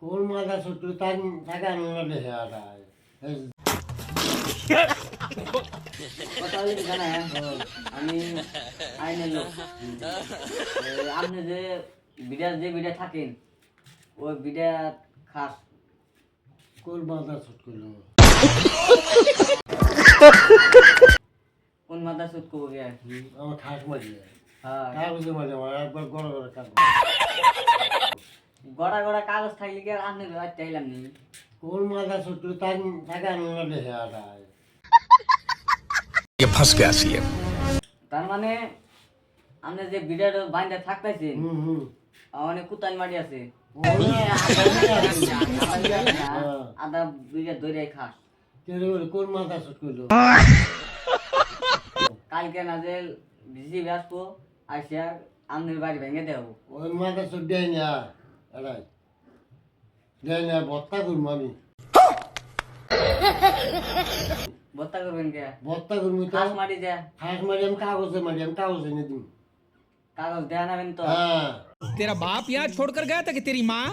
কোন মাথা ছোট তার টাকা আনলো দেখে আটায় কথা হইছে জানা আমি আইনের লোক আপনি যে বিড়া থাকেন ওই বিড়া খাস কোন মাথা ছোট করলো কোন মাথা সুদ করবো গে আমার খাস মারিয়ে হ্যাঁ কাগজে মাঝে আমার একবার গড় গড় কাগজ গড়া গড়া কাগজ থাকলে কি আর আপনি চাইলাম নি কোন মাথা ছোট তার টাকা আনলো দেখে আটায় ये फंस गया सीएम। তার মানে আপনি যে বিড়ার বাইন্দা থাকতেছেন হুম অনেক কুতান মারি আছে ওরে আদা বিড়া দইরাই খাস কোন মাথা ছোট করলো কালকে না যে বিজি ব্যস্ত আসিয়া আমনের বাড়ি ভেঙে দেব ওই মাথা ছোট দেয় না এটাই দেয় না ভত্তা করবো আমি বত্তা করবেন কে ভত্তা করবো তো খাস মারি যা খাস মারি আমি কাগজে এনে দিই কাগজ দেয়া নেবেন তো হ্যাঁ तेरा बाप यहाँ छोड़कर गया था कि तेरी माँ